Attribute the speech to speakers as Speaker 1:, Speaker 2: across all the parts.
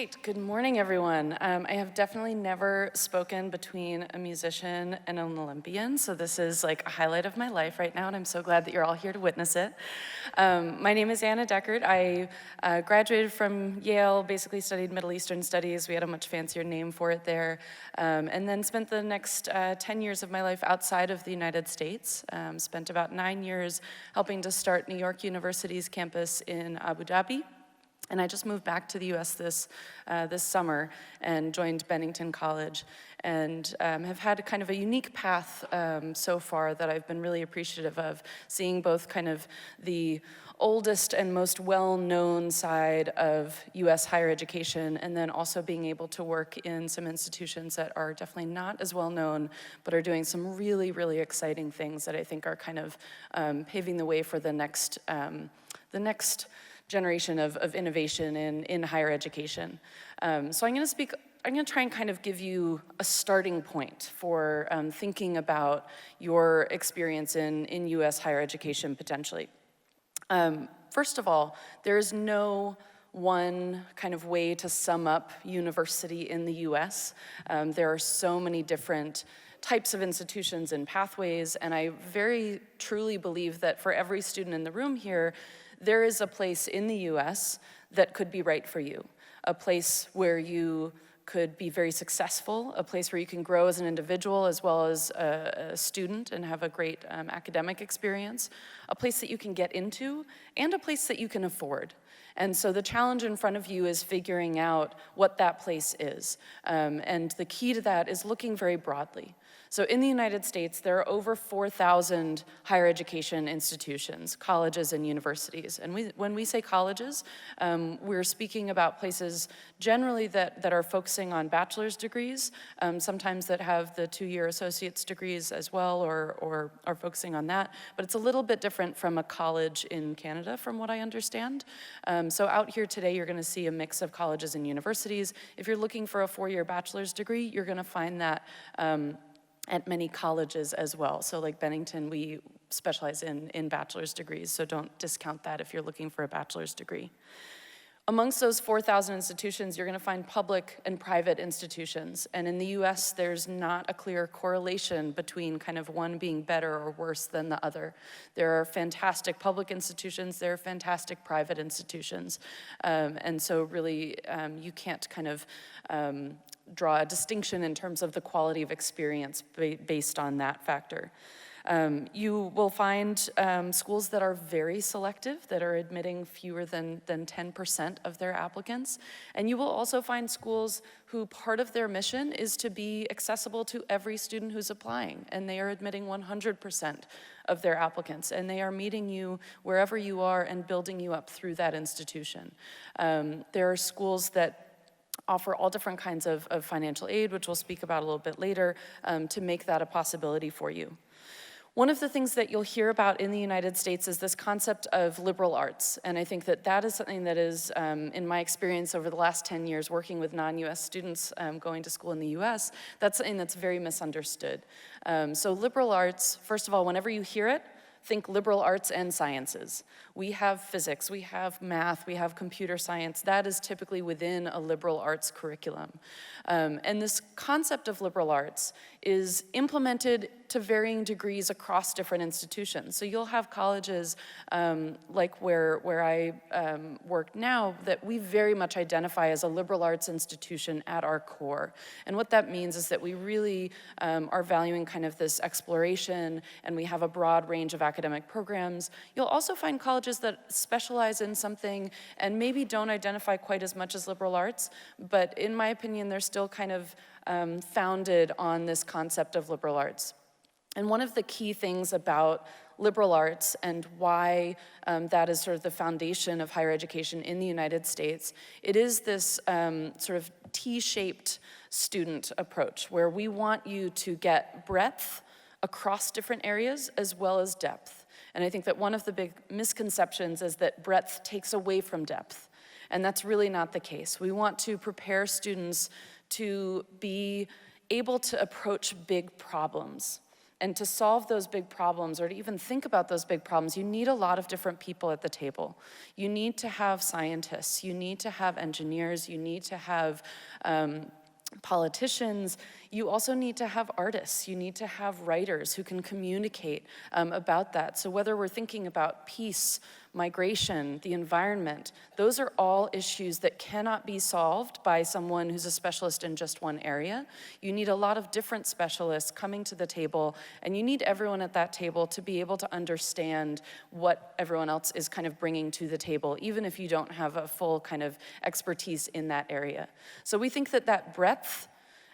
Speaker 1: Great, good morning everyone. I have definitely never spoken between a musician and an Olympian, so this is like a highlight of my life right now, and I'm so glad that you're all here to witness it. My name is Dechert. I graduated from Yale, basically studied Middle Eastern Studies. We had a much fancier name for it there, and then spent the next 10 years of my life outside of the United States. Spent about 9 years helping to start New York University's campus in Abu Dhabi. And I just moved back to the US this summer and joined Bennington College, and have had kind of a unique path so far that I've been really appreciative of, seeing both kind of the oldest and most well-known side of US higher education, and then also being able to work in some institutions that are definitely not as well known, but are doing some really, really exciting things that I think are kind of paving the way for the next generation of innovation in higher education. So I'm gonna try and kind of give you a starting point for thinking about your experience in US higher education potentially. First of all, there is no one kind of way to sum up university in the US. There are so many different types of institutions and pathways, and I very truly believe that for every student in the room here, there is a place in the US that could be right for you, a place where you could be very successful, a place where you can grow as an individual as well as a student and have a great academic experience, a place that you can get into, and a place that you can afford. And so the challenge in front of you is figuring out what that place is. And the key to that is looking very broadly. So in the United States, there are over 4,000 higher education institutions, colleges and universities. And when we say colleges, we're speaking about places generally that are focusing on bachelor's degrees, sometimes that have the 2-year associate's degrees as well, or are focusing on that. But it's a little bit different from a college in Canada, from what I understand. So out here today, you're gonna see a mix of colleges and universities. If you're looking for a 4-year bachelor's degree, you're gonna find that at many colleges as well. So like Bennington, we specialize in bachelor's degrees, so don't discount that if you're looking for a bachelor's degree. Amongst those 4,000 institutions, you're gonna find public and private institutions. And in the US, there's not a clear correlation between kind of one being better or worse than the other. There are fantastic public institutions, there are fantastic private institutions. And so really, you can't kind of draw a distinction in terms of the quality of experience based on that factor. You will find schools that are very selective, that are admitting fewer than 10% of their applicants. And you will also find schools who part of their mission is to be accessible to every student who's applying, and they are admitting 100% of their applicants, and they are meeting you wherever you are and building you up through that institution. There are schools that offer all different kinds of financial aid, which we'll speak about a little bit later, to make that a possibility for you. One of the things that you'll hear about in the United States is this concept of liberal arts, and I think that that is something that is, in my experience over the last 10 years working with non-US students going to school in the US, that's something that's very misunderstood. So liberal arts, first of all, whenever you hear it, think liberal arts and sciences. We have physics, we have math, we have computer science. That is typically within a liberal arts curriculum. And this concept of liberal arts is implemented to varying degrees across different institutions. So you'll have colleges like where I work now that we very much identify as a liberal arts institution at our core. And what that means is that we really are valuing kind of this exploration, and we have a broad range of academic programs. You'll also find colleges that specialize in something and maybe don't identify quite as much as liberal arts, but in my opinion, they're still kind of founded on this concept of liberal arts. And one of the key things about liberal arts and why that is sort of the foundation of higher education in the United States, it is this sort of T-shaped student approach where we want you to get breadth across different areas as well as depth. And I think that one of the big misconceptions is that breadth takes away from depth. And that's really not the case. We want to prepare students to be able to approach big problems. And to solve those big problems, or to even think about those big problems, you need a lot of different people at the table. You need to have scientists, you need to have engineers, you need to have politicians. You also need to have artists. You need to have writers who can communicate about that. So whether we're thinking about peace, migration, the environment, those are all issues that cannot be solved by someone who's a specialist in just one area. You need a lot of different specialists coming to the table, and you need everyone at that table to be able to understand what everyone else is kind of bringing to the table, even if you don't have a full kind of expertise in that area. So we think that that breadth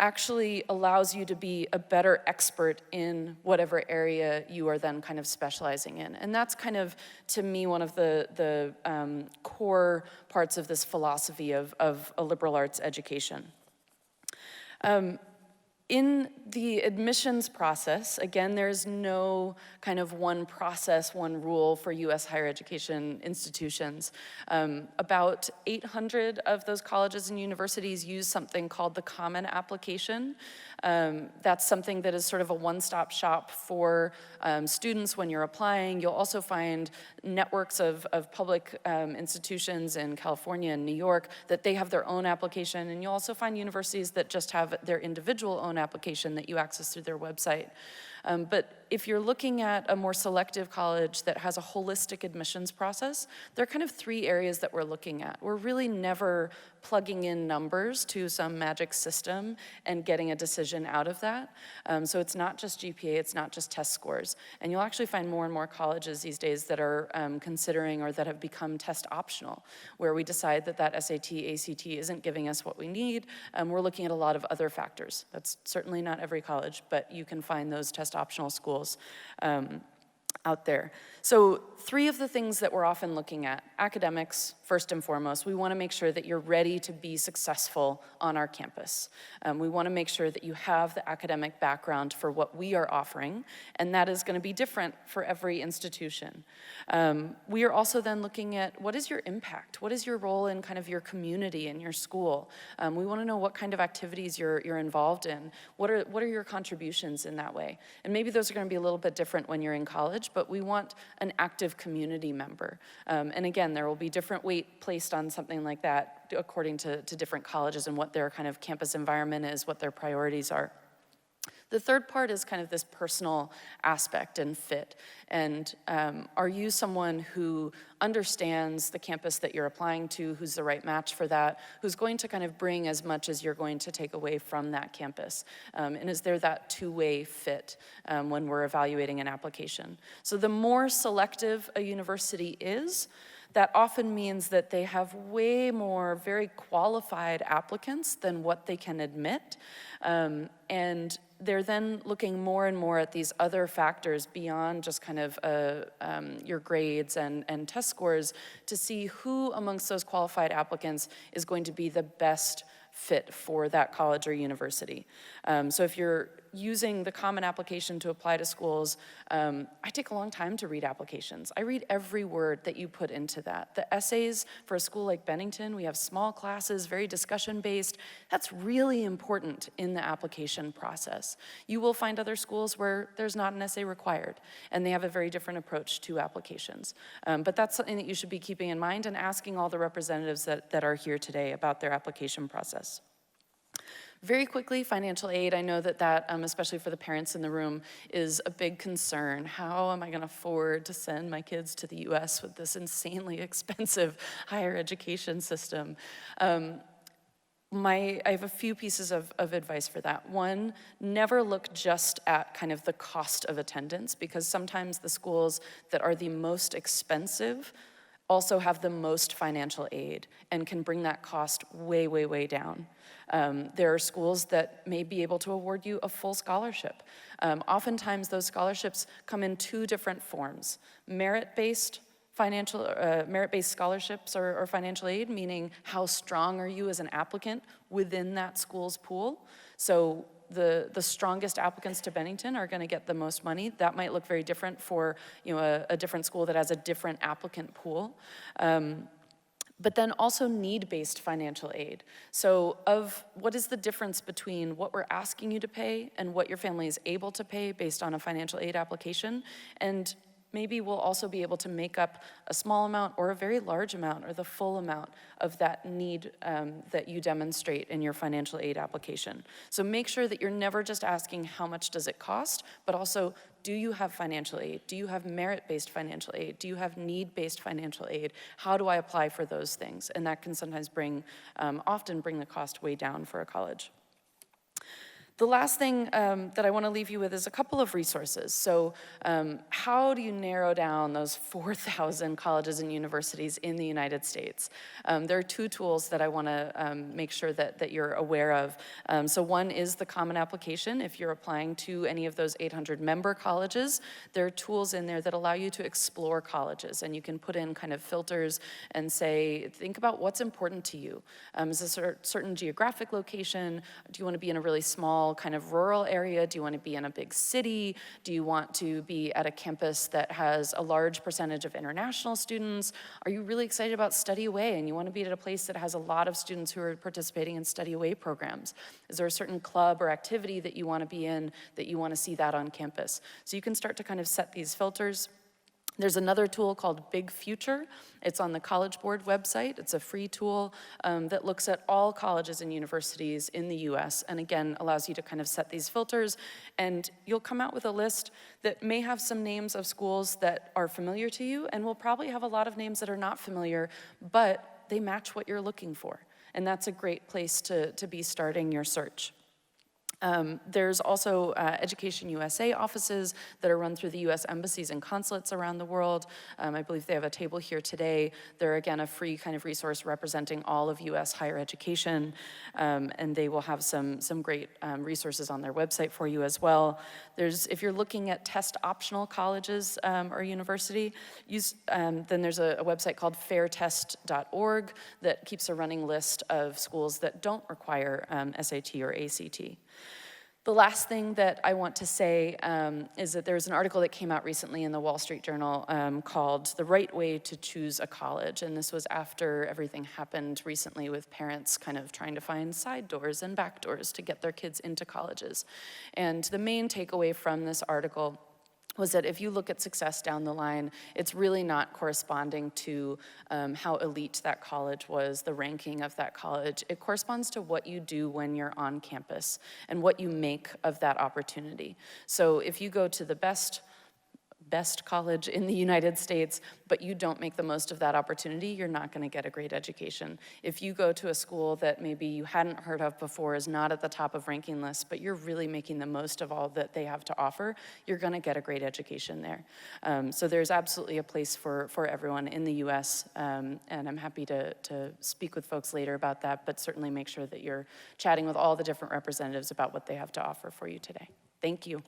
Speaker 1: actually allows you to be a better expert in whatever area you are then kind of specializing in. And that's kind of, to me, one of the core parts of this philosophy of a liberal arts education. In the admissions process, again, there's no kind of one process, one rule for US higher education institutions. About 800 of those colleges and universities use something called the Common Application. That's something that is sort of a one-stop shop for students when you're applying. You'll also find networks of public institutions in California and New York that they have their own application, and you'll also find universities that just have their individual own application that you access through their website. But if you're looking at a more selective college that has a holistic admissions process, there are kind of three areas that we're looking at. We're really never plugging in numbers to some magic system and getting a decision out of that. So it's not just GPA, it's not just test scores. And you'll actually find more and more colleges these days that are considering or that have become test optional, where we decide that that SAT, ACT isn't giving us what we need. We're looking at a lot of other factors. That's certainly not every college, but you can find those test optional schools out there. So three of the things that we're often looking at: academics, first and foremost. We want to make sure that you're ready to be successful on our campus. We want to make sure that you have the academic background for what we are offering, and that is going to be different for every institution. We are also then looking at, what is your impact? What is your role in kind of your community and your school? We want to know what kind of activities you're involved in. What are your contributions in that way? And maybe those are going to be a little bit different when you're in college, but we want an active community member. And again, there will be different weight placed on something like that according to different colleges and what their kind of campus environment is, what their priorities are. The third part is kind of this personal aspect and fit. And are you someone who understands the campus that you're applying to, who's the right match for that, who's going to kind of bring as much as you're going to take away from that campus? And is there that two-way fit when we're evaluating an application? So the more selective a university is, that often means that they have way more very qualified applicants than what they can admit. And they're then looking more and more at these other factors beyond just kind of your grades and test scores to see who amongst those qualified applicants is going to be the best fit for that college or university. So if you're using the Common Application to apply to schools, I take a long time to read applications. I read every word that you put into that. The essays for a school like Bennington, we have small classes, very discussion-based. That's really important in the application process. You will find other schools where there's not an essay required, and they have a very different approach to applications. But that's something that you should be keeping in mind and asking all the representatives that are here today about their application process. Very quickly, financial aid. I know that especially for the parents in the room, is a big concern. How am I going to afford to send my kids to the US with this insanely expensive higher education system? I have a few pieces of advice for that. One, never look just at kind of the cost of attendance, because sometimes the schools that are the most expensive also have the most financial aid and can bring that cost way, way, way down. There are schools that may be able to award you a full scholarship. Oftentimes those scholarships come in two different forms: merit-based scholarships or financial aid, meaning how strong are you as an applicant within that school's pool. So the strongest applicants to Bennington are going to get the most money. That might look very different for a different school that has a different applicant pool. But then also need-based financial aid. So what is the difference between what we're asking you to pay and what your family is able to pay based on a financial aid application? And maybe we'll also be able to make up a small amount or a very large amount or the full amount of that need that you demonstrate in your financial aid application. So make sure that you're never just asking how much does it cost, but also, do you have financial aid? Do you have merit-based financial aid? Do you have need-based financial aid? How do I apply for those things? And that can sometimes often bring the cost way down for a college. The last thing that I want to leave you with is a couple of resources. So how do you narrow down those 4,000 colleges and universities in the United States? There are two tools that I want to make sure that you're aware of. So one is the Common Application. If you're applying to any of those 800 member colleges, there are tools in there that allow you to explore colleges, and you can put in kind of filters and say, think about what's important to you. Is this a certain geographic location? Do you want to be in a really small kind of rural area? Do you want to be in a big city? Do you want to be at a campus that has a large percentage of international students? Are you really excited about study away and you want to be at a place that has a lot of students who are participating in study away programs? Is there a certain club or activity that you want to be in that you want to see that on campus? So you can start to kind of set these filters. There's another tool called Big Future. It's on the College Board website. It's a free tool that looks at all colleges and universities in the US, and again, allows you to kind of set these filters, and you'll come out with a list that may have some names of schools that are familiar to you, and will probably have a lot of names that are not familiar, but they match what you're looking for. And that's a great place to be starting your search. There's also Education USA offices that are run through the US embassies and consulates around the world. I believe they have a table here today. They're, again, a free kind of resource representing all of US higher education, and they will have some great resources on their website for you as well. If you're looking at test optional colleges or university, then there's a website called fairtest.org that keeps a running list of schools that don't require SAT or ACT. The last thing that I want to say is that there's an article that came out recently in the Wall Street Journal called "The Right Way to Choose a College," and this was after everything happened recently with parents kind of trying to find side doors and back doors to get their kids into colleges. And the main takeaway from this article was that if you look at success down the line, it's really not corresponding to how elite that college was, the ranking of that college. It corresponds to what you do when you're on campus and what you make of that opportunity. So if you go to the best college in the United States, but you don't make the most of that opportunity, you're not going to get a great education. If you go to a school that maybe you hadn't heard of before, is not at the top of ranking lists, but you're really making the most of all that they have to offer, you're going to get a great education there. So there's absolutely a place for everyone in the US, and I'm happy to speak with folks later about that, but certainly make sure that you're chatting with all the different representatives about what they have to offer for you today. Thank you.